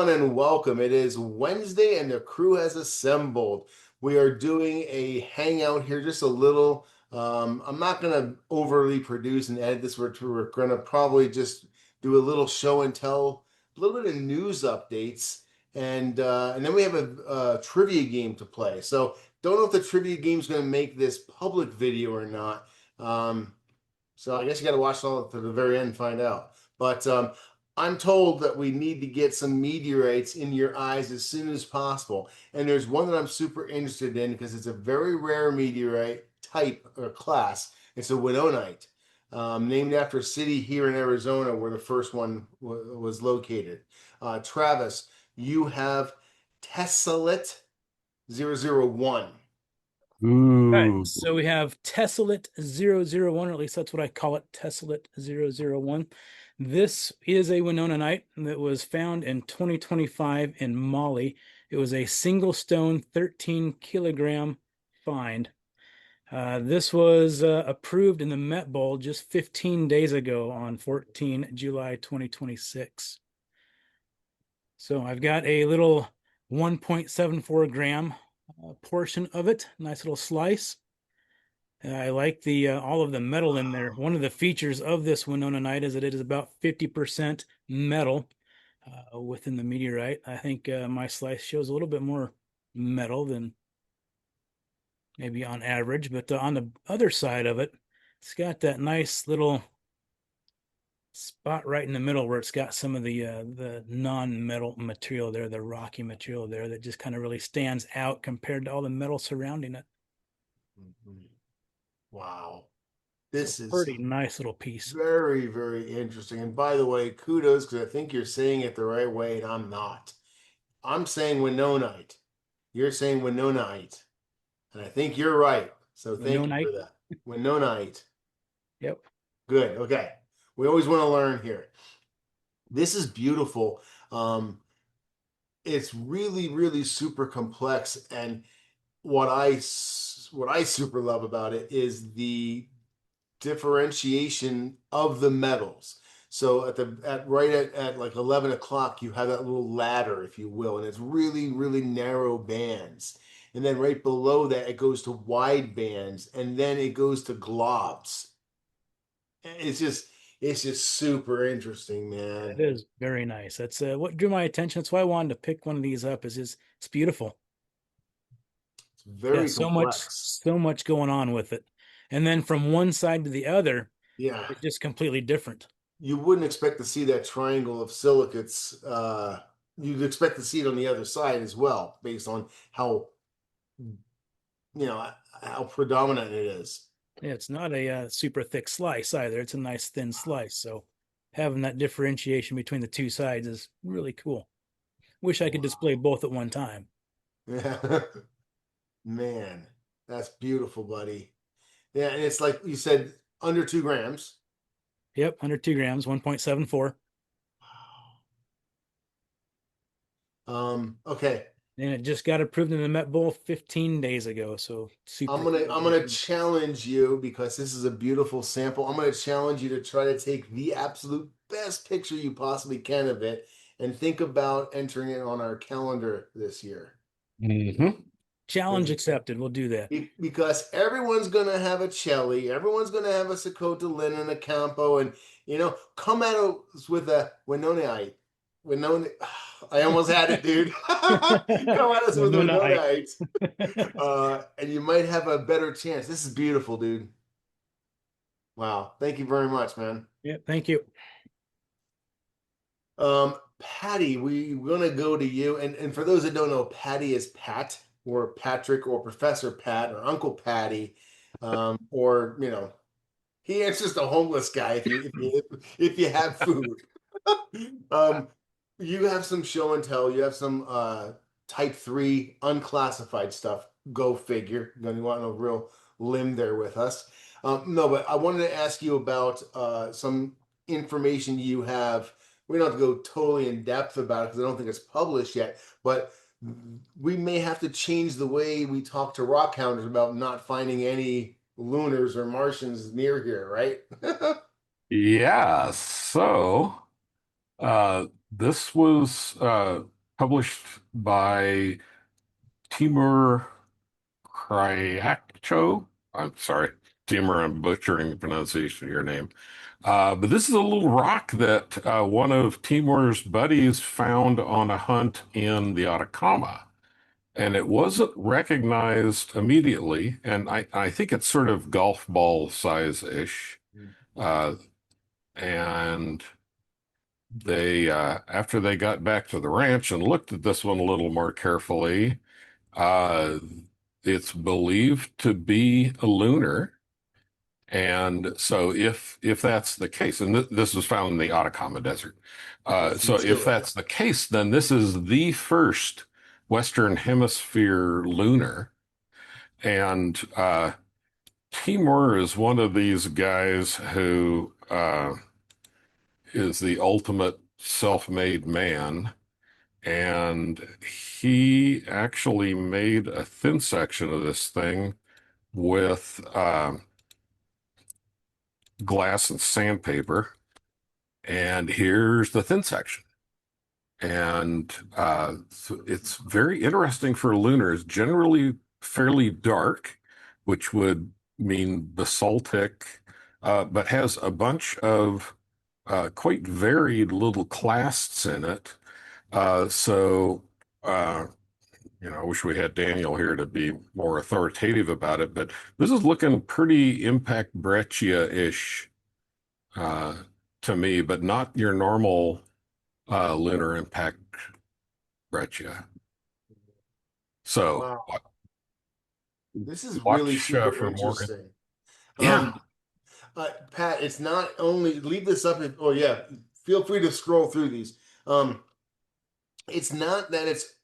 everyone, and welcome. It is Wednesday, and the crew has assembled. We are doing a hangout here, just a little. I'm not going to overly produce and edit this. We're going to probably just do a little show and tell, a little bit of news updates, and then we have a trivia game to play. So don't know if the trivia game is going to make this public video or not. So I guess you got to watch it all to the very end and find out. But I'm told that we need to get some meteorites in your eyes as soon as possible. And there's one that I'm super interested in because it's a very rare meteorite type or class. It's a Winonaite, named after a city here in Arizona where the first one was located. Travis, you have Tessalit 001. Right. Ooh. So we have Tessalit 001, or at least that's what I call it, Tessalit 001. This is a Winonaite that was found in 2025 in Mali. It was a single stone 13 kilogram find. This was approved in the Met Bowl just 15 days ago on 14 July 2026. So I've got a little 1.74 gram portion of it. Nice little slice. I like the all of the metal in there. One of the features of this Winonaite is that it is about 50% metal within the meteorite. I think my slice shows a little bit more metal than maybe on average, but on the other side of it, it's got that nice little spot right in the middle where it's got some of the non-metal material there, the rocky material there that just kind of really stands out compared to all the metal surrounding it. Wow. So This is pretty nice little piece. very, very interesting. And by the way, kudos because I think you're saying it the right way, and I'm not. I'm saying Winonite. You're saying Winonite. And I think you're right. So thank you for Winonaite. that. Winonite. Yep. Good. Okay. We always want to learn here. This is beautiful. It's really, really super complex. And what I super love about it is the differentiation of the metals. So at like 11 o'clock, you have that little ladder, if you will, and it's really, really narrow bands. And then right below that, it goes to wide bands, and then it goes to globs. It's just super interesting, It man. is very nice. That's what drew my attention. That's why I wanted to pick one of these up. Is just it's beautiful. It's Yeah, very complex. so much going on with it. And then from one side to the other, Yeah, it's just completely different. you wouldn't expect to see that triangle of silicates. You'd expect to see it on the other side as well, based on how how predominant it is. Yeah, it's not a super thick slice either. It's a nice thin slice. So having that differentiation between the two sides is really cool. Wish I could display Wow. both at one time. Yeah. Man, that's beautiful, buddy. Yeah, and it's like you said, under 2 grams. Yep, 102 grams, 1.74. Okay. And it just got approved in the Met Bowl 15 days ago. So I'm super gonna cool. I'm gonna challenge you because this is a beautiful sample. I'm gonna challenge you to try to take the absolute best picture you possibly can of it and think about entering it on our calendar this year. Mm-hmm. Challenge accepted. We'll do that. Because everyone's gonna have a Chelly, everyone's gonna have a Sakota Lin and a Campo, and come at us with a Winonaite. Winona, I almost had it, dude. Come at us with a Lunar. Winonaite, and you might have a better chance. This is beautiful, dude. Wow, thank you very much, man. Yeah, thank you. Patty, we're gonna go to you, and for those that don't know, Patty is Pat or Patrick or Professor Pat or Uncle Patty, or he is just a homeless guy if you have food. Um, you have some show and tell. You have some type 3 unclassified stuff. Go figure. You want a real limb there with us. No, but I wanted to ask you about some information you have. We don't have to go totally in depth about it because I don't think it's published yet, but we may have to change the way we talk to rock hounders about not finding any lunars or Martians near here, right? Yeah, so this was published by Timur Kryacho. I'm sorry, Timur, I'm butchering the pronunciation of your name. But this is a little rock that one of Timur's buddies found on a hunt in the Atacama. And it wasn't recognized immediately. And I think it's sort of golf ball size-ish. Uh, and after they got back to the ranch and looked at this one a little more carefully, uh, it's believed to be a lunar. And so if that's the case, and this was found in the Atacama Desert, That's in so if Chile. that's the case, then this is the first Western Hemisphere lunar. And Timur is one of these guys who is the ultimate self-made man. And he actually made a thin section of this thing with glass and sandpaper. And here's the thin section. And so it's very interesting for lunars, generally fairly dark, which would mean basaltic, but has a bunch of quite varied little clasts in it. So, uh, I wish we had Daniel here to be more authoritative about it, but this is looking pretty impact breccia-ish uh, to me, but not your normal lunar impact breccia. So Wow. This is really watch super for more. interesting. Yeah, Um, Pat, it's not only leave this up. Oh yeah, feel free to scroll through these. Um, it's not that it's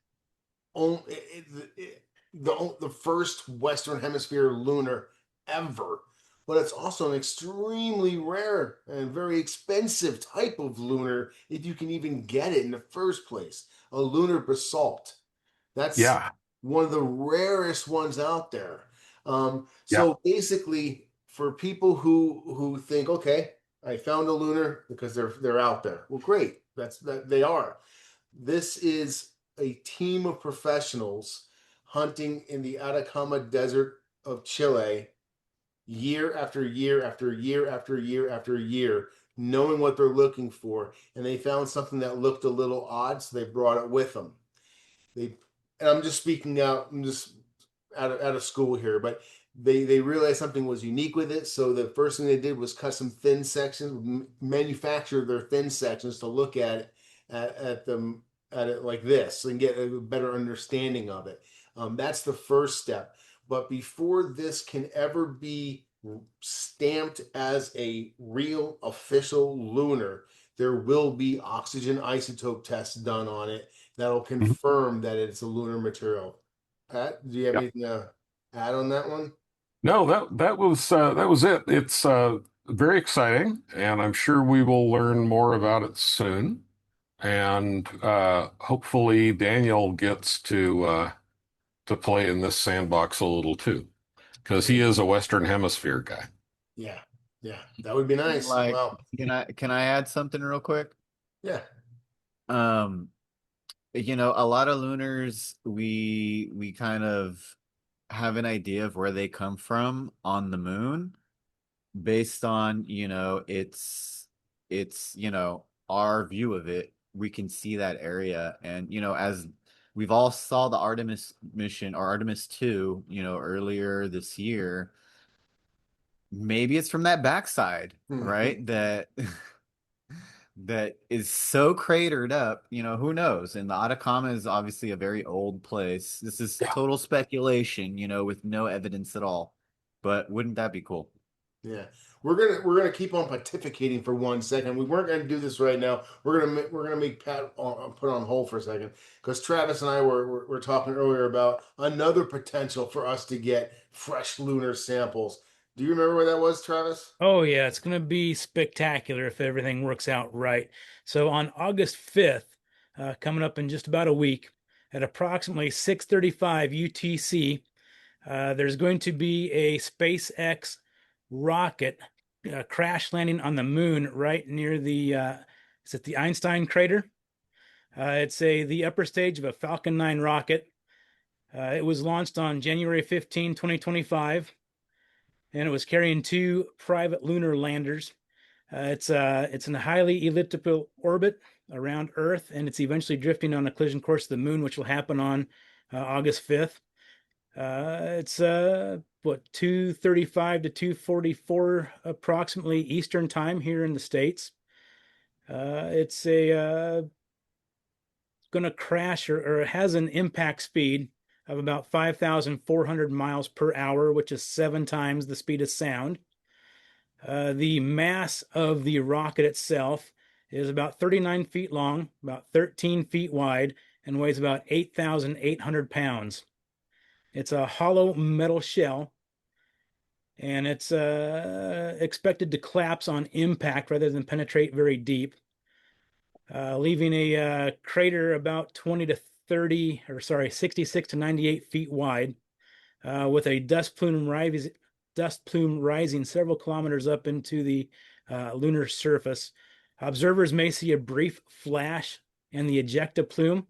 only the first Western Hemisphere lunar ever, but it's also an extremely rare and very expensive type of lunar if you can even get it in the first place. A lunar basalt. That's yeah, one of the rarest ones out there. yeah. So basically, for people who think, okay, I found a lunar because they're out there. Well, great. That they are. This is a team of professionals hunting in the Atacama Desert of Chile year after year after year after year after year, knowing what they're looking for. And they found something that looked a little odd, so they brought it with them. They, and I'm just speaking out, I'm just out of school here, but they realized something was unique with it. So the first thing they did was cut some thin sections, manufacture their thin sections to look at it at them at it like this and get a better understanding of it. That's the first step. But before this can ever be stamped as a real official lunar, there will be oxygen isotope tests done on it that'll Mhm. confirm that it's a lunar material. Pat, do you have Yep. anything to add on that one? No, that was it. It's very exciting, and I'm sure we will learn more about it soon. And hopefully Daniel gets to play in this sandbox a little too, because he is a Western Hemisphere guy. Yeah, yeah, that would be nice. Like, Well, can I add something real quick? yeah. Um, a lot of lunars we kind of have an idea of where they come from on the moon based on, it's our view of it. We can see that area and as we've all saw the Artemis mission or Artemis 2, earlier this year, maybe it's from that backside, right? That that is so cratered up, who knows? And the Atacama is obviously a very old place. This is Yeah. total speculation, with no evidence at all. But wouldn't that be cool? Yeah, we're gonna keep on pontificating for 1 second. We weren't gonna do this right now. We're gonna make Pat put on hold for a second because Travis and I were talking earlier about another potential for us to get fresh lunar samples. Do you remember where that was, Travis? Oh yeah, it's going to be spectacular if everything works out right. So on August 5th, coming up in just about a week, at approximately 6:35 UTC, there's going to be a SpaceX rocket crash landing on the moon right near the is it the Einstein crater? It's the upper stage of a Falcon 9 rocket. It was launched on January 15, 2025, and it was carrying two private lunar landers. It's in a highly elliptical orbit around Earth, and it's eventually drifting on a collision course to the moon, which will happen on August 5th. It's what 2:35 to 2:44 approximately Eastern time here in the States. It's a going to crash or it has an impact speed of about 5,400 miles per hour, which is 7 times the speed of sound. The mass of the rocket itself is about 39 feet long, about 13 feet wide, and weighs about 8,800 pounds. It's a hollow metal shell, and it's expected to collapse on impact rather than penetrate very deep, leaving a crater about 20 to 30, or sorry, 66 to 98 feet wide, with a dust plume rising several kilometers up into the lunar surface. Observers may see a brief flash in the ejecta plume.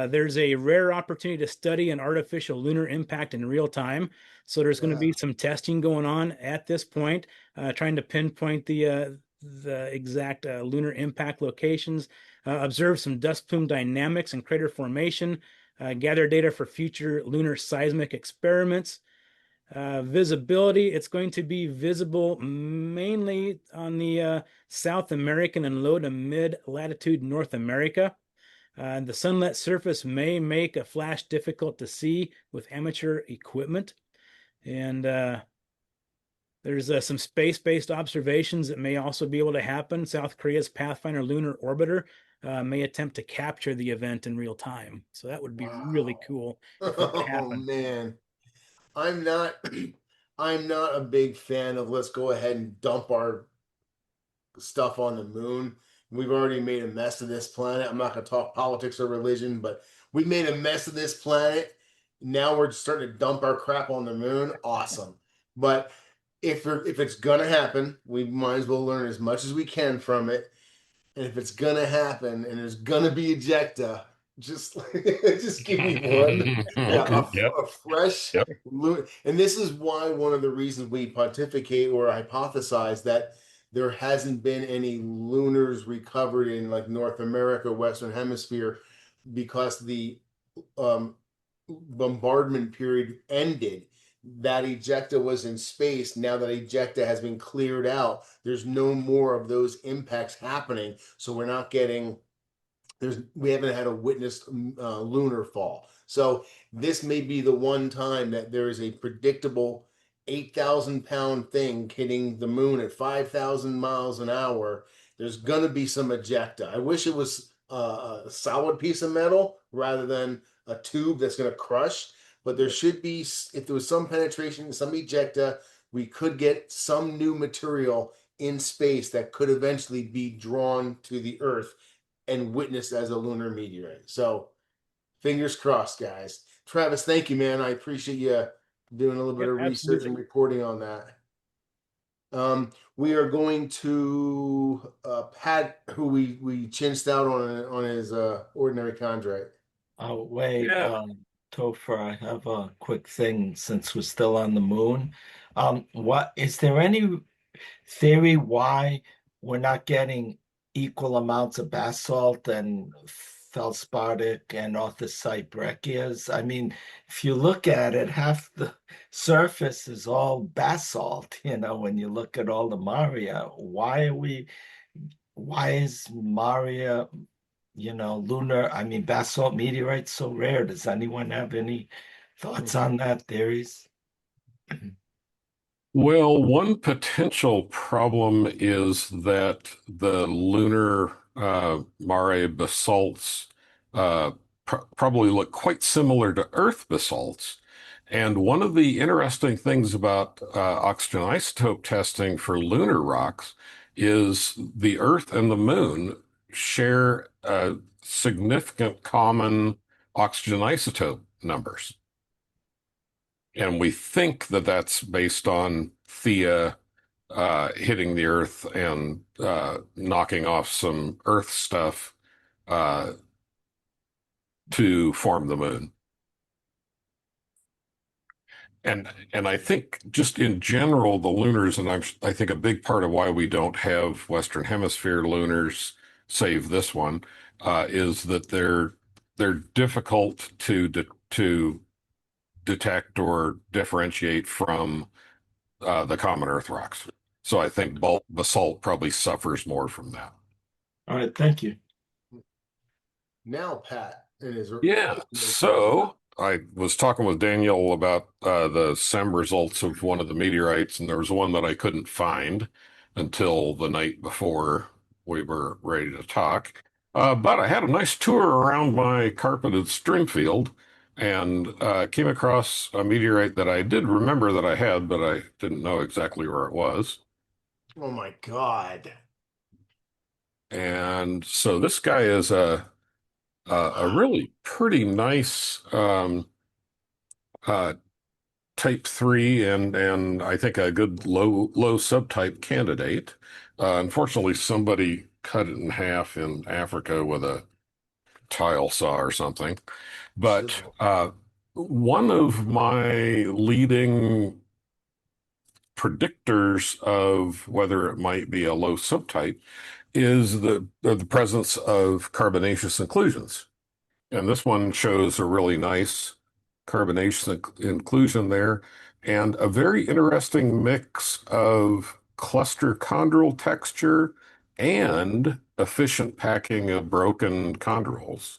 There's a rare opportunity to study an artificial lunar impact in real time. So there's going to be Yeah. some testing going on at this point, trying to pinpoint the exact lunar impact locations, observe some dust plume dynamics and crater formation, gather data for future lunar seismic experiments. Visibility, it's going to be visible mainly on the South American and low to mid latitude North America. The sunlit surface may make a flash difficult to see with amateur equipment. And there's some space-based observations that may also be able to happen. South Korea's Pathfinder lunar orbiter may attempt to capture the event in real time. So that would be really Wow. cool if that could Oh happen. man. I'm not I'm not a big fan of let's go ahead and dump our stuff on the moon. We've already made a mess of this planet. I'm not going to talk politics or religion, but we made a mess of this planet. Now we're starting to dump our crap on the moon. Awesome. But if it's going to happen, we might as well learn as much as we can from it. And if it's going to happen and there's going to be ejecta, just just give me one. Yeah, Okay. Yep. a fresh Yep. and this is why one of the reasons we pontificate or hypothesize that there hasn't been any lunars recovered in like North America, Western Hemisphere, because the um, bombardment period ended. That ejecta was in space. Now that ejecta has been cleared out, there's no more of those impacts happening. So we're not getting we haven't had a witnessed lunar fall. So this may be the one time that there is a predictable 8,000 pound thing hitting the moon at 5,000 miles an hour. There's going to be some ejecta. I wish it was a solid piece of metal rather than a tube that's going to crush. But there should be, if there was some penetration, some ejecta, we could get some new material in space that could eventually be drawn to the Earth and witnessed as a lunar meteorite. So fingers crossed, guys. Travis, thank you, man. I appreciate you doing a little bit Yep, of research and absolutely. reporting on that. We are going to Pat, who we chinched out on his ordinary contract. Oh, wait, Yeah. Topher, I have a quick thing since we're still on the moon. What is there any theory why we're not getting equal amounts of basalt and feldspatic and orthosite breccias? I mean, if you look at it, half the surface is all basalt, when you look at all the Maria. Why is Maria, lunar, I mean, basalt meteorites so rare? Does anyone have any thoughts on that, theories? Well, one potential problem is that the lunar mare basalts probably look quite similar to Earth basalts. And one of the interesting things about oxygen isotope testing for lunar rocks is the Earth and the Moon share significant common oxygen isotope numbers. And we think that that's based on Thea hitting the Earth and knocking off some Earth stuff uh, to form the moon. And I think just in general, the lunars, and I think a big part of why we don't have Western Hemisphere lunars, save this one, is that they're difficult to detect or differentiate from the common Earth rocks. So I think basalt probably suffers more from that. All right, thank you. Now, Pat, it is. Yeah. So I was talking with Daniel about the SEM results of one of the meteorites, and there was one that I couldn't find until the night before we were ready to talk. But I had a nice tour around my carpeted stream field and came across a meteorite that I did remember that I had, but I didn't know exactly where it was. Oh my God. And so this guy is a really pretty nice uh, type 3 and I think a good low subtype candidate. Unfortunately, somebody cut it in half in Africa with a tile saw or something. But Chisel. one of my leading predictors of whether it might be a low subtype is the presence of carbonaceous inclusions. And this one shows a really nice carbonation inclusion there and a very interesting mix of cluster chondrule texture and efficient packing of broken chondrules.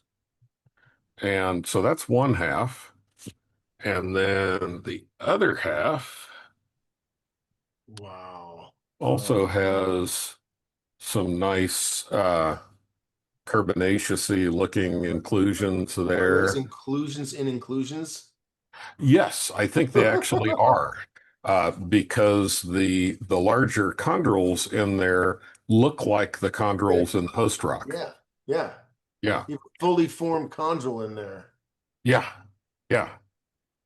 And so that's one half. And then the other half Wow. also has some nice carbonaceous-y looking inclusions Are those there. inclusions in inclusions? Yes, I think they actually are, because the larger chondrules in there look like the chondrules in post rock. Yeah. Yeah. Yeah, You have a fully formed chondrule in there. yeah, yeah.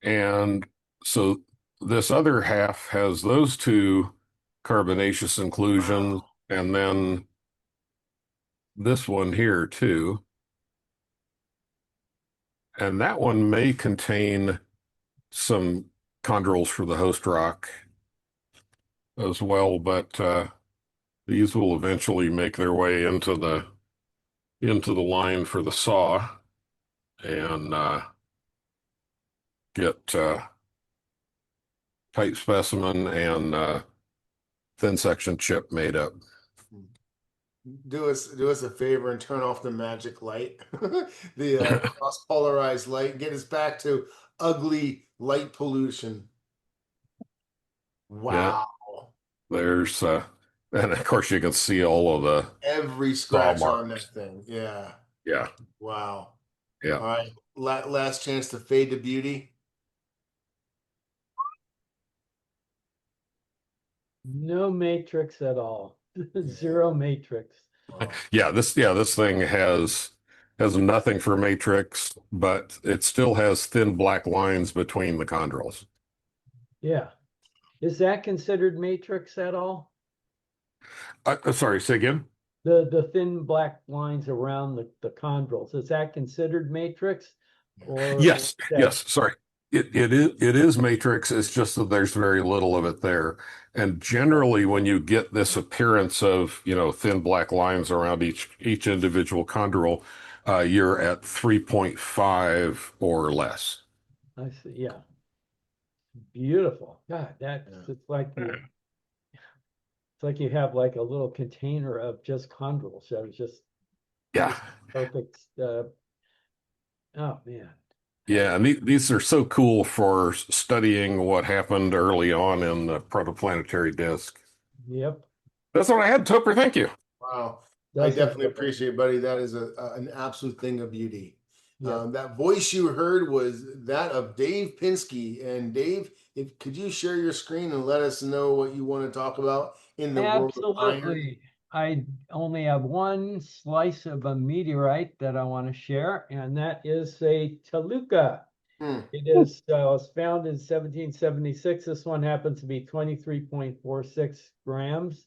And so this other half has those two carbonaceous inclusions, Wow. and then this one here too. And that one may contain some chondrules for the host rock as well, but these will eventually make their way into the line for the saw and get tight specimen and thin section chip made up. Do us a favor and turn off the magic light, the cross polarized light. Get us back to ugly light pollution. Yeah, Wow. there's and of course you can see all of the Every saw scratch on marks. that thing. Yeah. Yeah, Wow. yeah. All right. Last chance to fade to beauty. No matrix at all. Zero matrix. Wow. This thing has nothing for matrix, but it still has thin black lines between the chondrules. Yeah. Is that considered matrix at all? Sorry, say again. The thin black lines around the chondrules, is that considered matrix? Or Yes, is that yes. Sorry, it is matrix. It's just that there's very little of it there. And generally, when you get this appearance of thin black lines around each individual chondrule, you're at 3.5 or less. I see, yeah. Beautiful. God, that's Yeah. it's like you have like a little container of just chondrules. So it's just Yeah, perfect. Oh man. yeah. And these are so cool for studying what happened early on in the protoplanetary disk. Yep. That's what I had, Topper. Thank you. Wow. I Doesn't definitely look- appreciate it, buddy. That is an absolute thing of beauty. Yep. That voice you heard was that of Dave Pinsky. And Dave, could you share your screen and let us know what you want to talk about in the world of iron? Absolutely. I only have one slice of a meteorite that I want to share, and that is a Toluca. Hmm. It was found in 1776. This one happens to be 23.46 grams.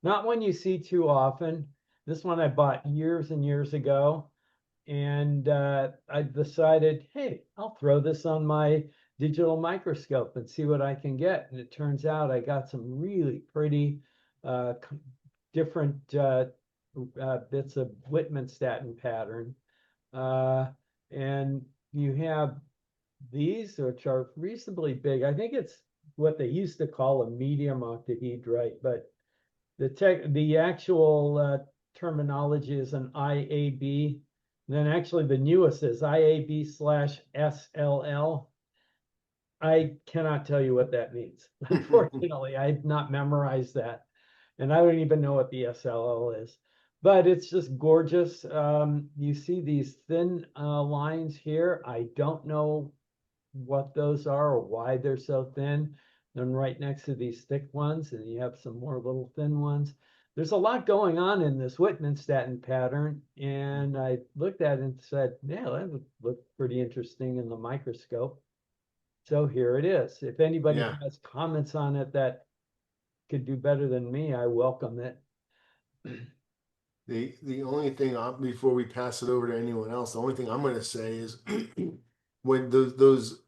Not one you see too often. This one I bought years and years ago. and I decided, hey, I'll throw this on my digital microscope and see what I can get. And it turns out I got some really pretty different bits of Whitman-Staton pattern. And you have these, which are reasonably big. I think it's what they used to call a medium octahedrite, but the actual terminology is an IAB. And then actually the newest is IAB/SLL. I cannot tell you what that means. Unfortunately, I've not memorized that. And I don't even know what the SLL is. But it's just gorgeous. You see these thin lines here. I don't know what those are or why they're so thin. Then right next to these thick ones, and you have some more little thin ones. There's a lot going on in this Whitman-Staton pattern, and I looked at it and said, yeah, that would look pretty interesting in the microscope. So here it is. If anybody Yeah. has comments on it that could do better than me, I welcome it. The only thing before we pass it over to anyone else, the only thing I'm going to say is when those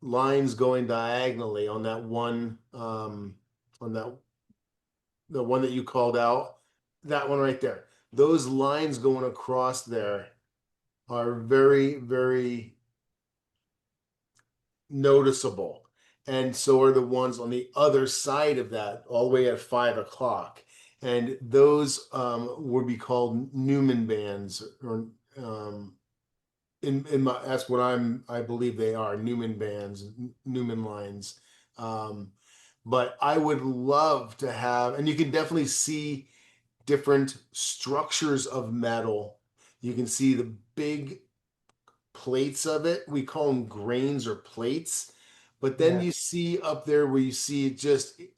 lines going diagonally on that one on that the one that you called out, that one right there, those lines going across there are very, very noticeable. And so are the ones on the other side of that, all the way at 5 o'clock. And those would be called Newman bands, or in my, that's what I believe they are, Newman bands, Newman lines. But I would love to have, and you can definitely see different structures of metal. You can see the big plates of it. We call them grains or plates. But then Yeah. you see up there where you see it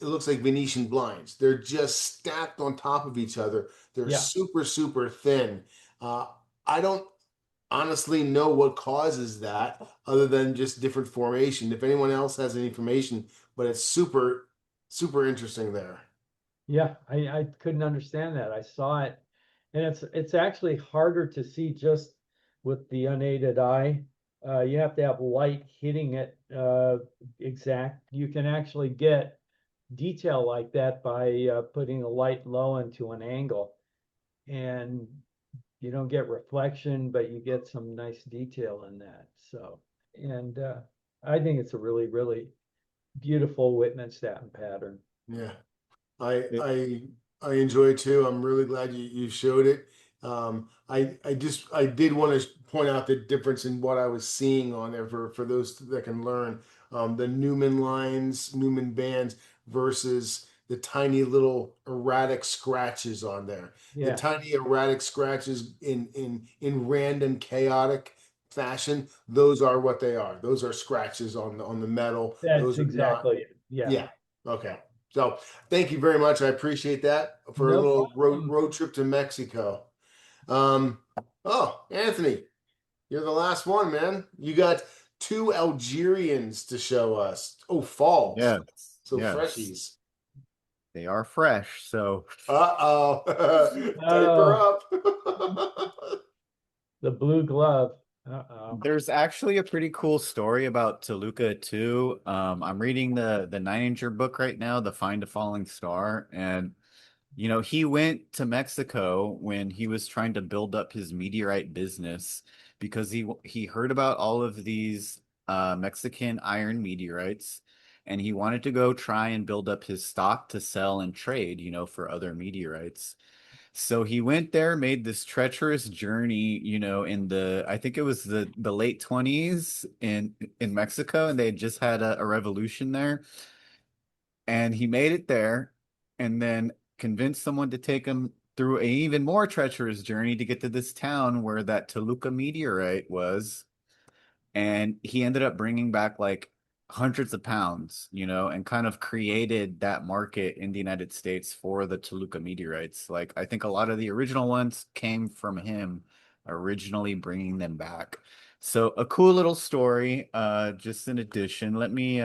looks like Venetian blinds. They're just stacked on top of each other. They're Yeah. super, super thin. I don't honestly know what causes that other than just different formation. If anyone else has any information, but it's super, super interesting there. Yeah, I couldn't understand that. I saw it, and it's actually harder to see just with the unaided eye. You have to have light hitting it exact. You can actually get detail like that by putting a light low into an angle, and you don't get reflection, but you get some nice detail in that. So, and I think it's a really, really beautiful Whitman-Staton pattern. Yeah. I It- I I enjoy it too. I'm really glad you showed it. I did want to point out the difference in what I was seeing on there for those that can learn. The Newman lines, Newman bands versus the tiny little erratic scratches on there. The Yeah, tiny erratic scratches in random chaotic fashion, those are what they are. Those are scratches on the metal. that's Those are not, exactly it. Yeah. yeah. Okay. So thank you very much. I appreciate that for a No little problem. road trip to Mexico. Um, oh, Anthony, you're the last one, man. You got two Algerians to show us. Oh, falls. Yes, So yes, freshies. they are fresh. So Uh-oh. Diaper Oh, up. the blue glove. Uh-oh. there's actually a pretty cool story about Toluca too. I'm reading the Nininger book right now, The Find a Falling Star, and he went to Mexico when he was trying to build up his meteorite business because he heard about all of these Mexican iron meteorites, and he wanted to go try and build up his stock to sell and trade, for other meteorites. So he went there, made this treacherous journey, in I think it was the late 20s in Mexico, and they had just had a revolution there. And he made it there and then convinced someone to take him through an even more treacherous journey to get to this town where that Toluca meteorite was. And he ended up bringing back like hundreds of pounds, and kind of created that market in the United States for the Toluca meteorites. Like, I think a lot of the original ones came from him originally bringing them back. So a cool little story, just in addition. Let me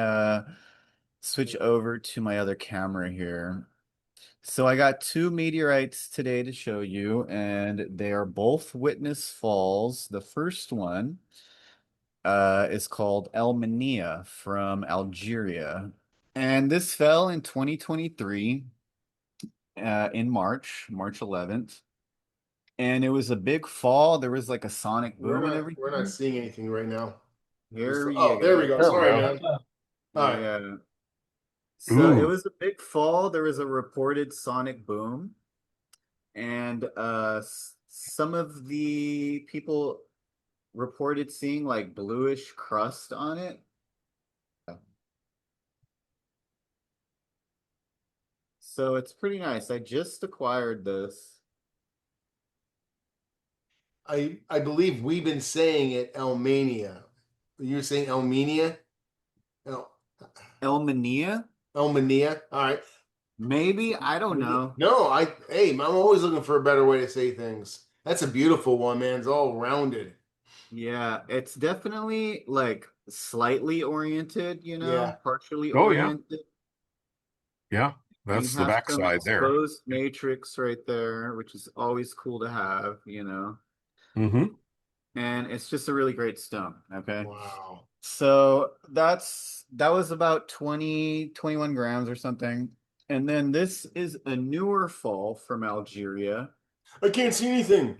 switch over to my other camera here. So I got two meteorites today to show you, and they are both Witness Falls. The first one is called El Minia from Algeria. And this fell in 2023 in March 11th. And it was a big fall. There was like a sonic boom and We're not everything. seeing anything right now. Here you Oh, there we go. go. There we Sorry, go. man. All right. Yeah. So it Ooh. was a big fall. There was a reported sonic boom. And some of the people reported seeing like bluish crust on it. So it's pretty nice. I just acquired this. I believe we've been saying it Elmania. You're saying Elmenia? El, El Minia? Elmania? All right. Maybe, I don't know. No, hey, I'm always looking for a better way to say things. That's a beautiful one, man. It's all rounded. Yeah, it's definitely like slightly oriented, Yeah. partially Oh yeah. oriented. Yeah. You That's the have some backside there. exposed matrix right there, which is always cool to have. Mm-hmm. And it's just a really great stone, okay? Wow. So that was about 21 grams or something. And then this is a newer fall from Algeria. I can't see anything.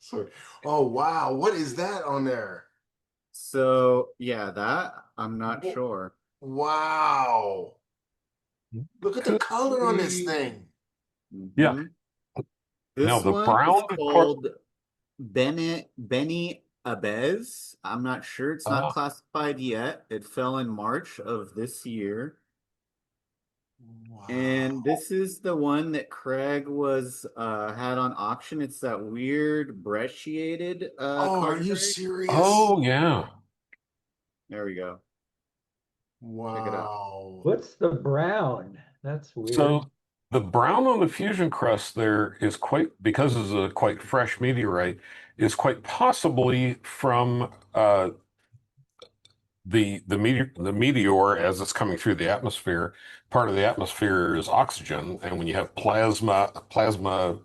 Sorry. Oh, wow. What is that on there? So yeah, that I'm not sure. Wow. Look at the Could color on this be. thing. Yeah. Mhm. Now This the one is brown part. called Beni Abez. I'm not sure. It's not classified yet. It fell in March of this year. And Wow. this is the one that Craig was had on auction. It's that weird brecciated Oh, are you cartridge. serious? Oh yeah. There we go. Check it out. Wow. What's the brown? That's weird. So the brown on the fusion crust there is quite, because it's a quite fresh meteorite, is quite possibly from the meteor as it's coming through the atmosphere. Part of the atmosphere is oxygen, and when you have plasma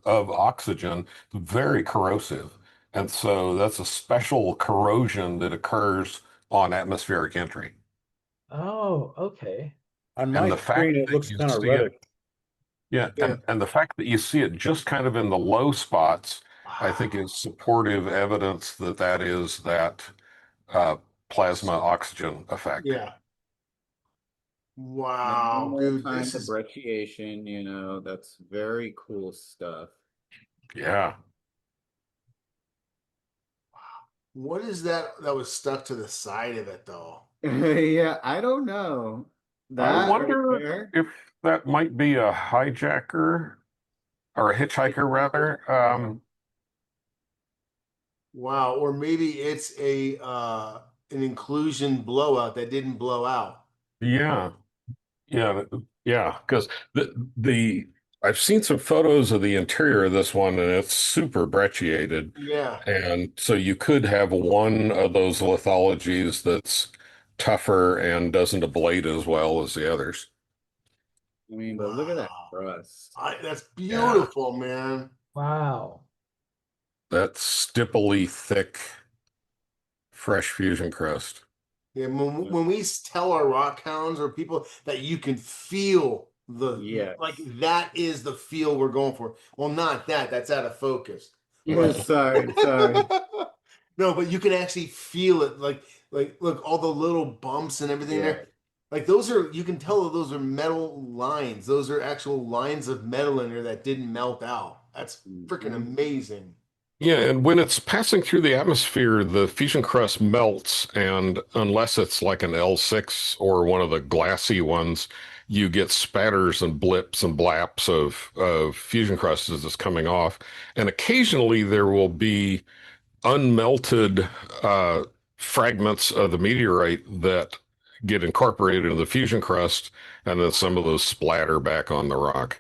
of oxygen, very corrosive. And so that's a special corrosion that occurs on atmospheric entry. Oh, okay. On And my the fact screen, it that looks you kind of see it, reddish. yeah, Yeah. and the fact that you see it just kind of in the low spots, I think Wow. is supportive evidence that that is that uh, plasma oxygen effect. Yeah. And Wow, normal dude, time this for is brecciation, that's very cool stuff. Yeah. what is that was stuck to the side of it though? Yeah, I don't know. I That right wonder there. if that might be a hijacker or a hitchhiker rather. Wow, or maybe it's a an inclusion blowout that didn't blow out. Yeah, yeah, yeah. Because the I've seen some photos of the interior of this one, and it's super brecciated, Yeah. and so you could have one of those lithologies that's tougher and doesn't ablate as well as the others. I mean, but look at that Wow. crust. That's Yeah, beautiful, man. Wow. that stippily thick, fresh fusion crust. Yeah, when we tell our rock hounds or people that you can feel like Yes. that is the feel we're going for. Well, not that. That's out of focus. But Sorry. no, but you can actually feel it. Like look, all the little bumps and everything Yeah. there. Like those are you can tell that those are metal lines. Those are actual lines of metal in there that didn't melt out. That's freaking Mhm. amazing. Yeah, and when it's passing through the atmosphere, the fusion crust melts, and unless it's like an L6 or one of the glassy ones, you get spatters and blips and blaps of fusion crust as it's coming off. And occasionally there will be unmelted fragments of the meteorite that get incorporated into the fusion crust, and then some of those splatter back on the rock.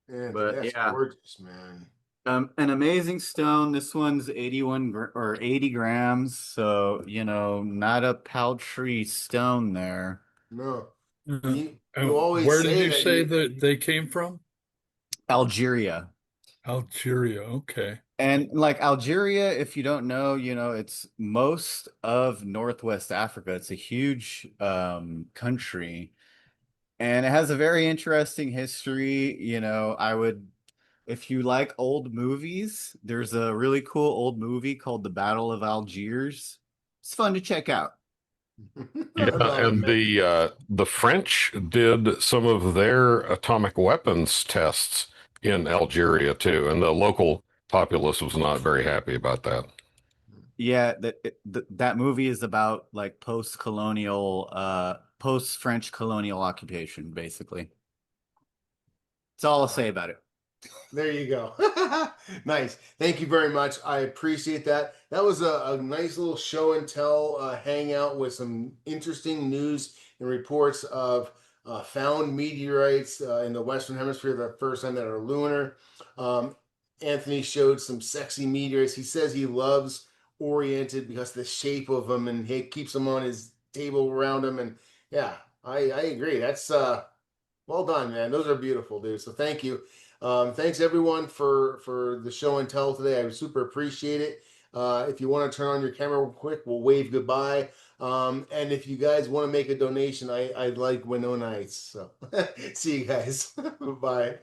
Yeah, dude, But that's yeah, gorgeous, man. an amazing stone. This one's 80 grams, so not a paltry stone there. No. You And always where did say you that say that they came from? Algeria. Algeria. Okay. And like Algeria, if you don't know, it's most of Northwest Africa. It's a huge country, and it has a very interesting history. If you like old movies, there's a really cool old movie called The Battle of Algiers. It's fun to check out. Yeah, I love and it. the French did some of their atomic weapons tests in Algeria too, and the local populace was not very happy about that. Yeah, that movie is about like post-French colonial occupation, basically. That's all I'll say about it. There you go. Nice. Thank you very much. I appreciate that. That was a nice little show and tell hangout with some interesting news and reports of found meteorites in the Western Hemisphere, the first time that are lunar. Um, Anthony showed some sexy meteorites. He says he loves oriented because of the shape of them, and he keeps them on his table around him. And yeah, I agree. That's well done, man. Those are beautiful, dude. So thank you. Thanks everyone for the show and tell today. I super appreciate it. If you want to turn on your camera real quick, we'll wave goodbye. And if you guys want to make a donation, I'd like Winonaites. So see you guys. Bye.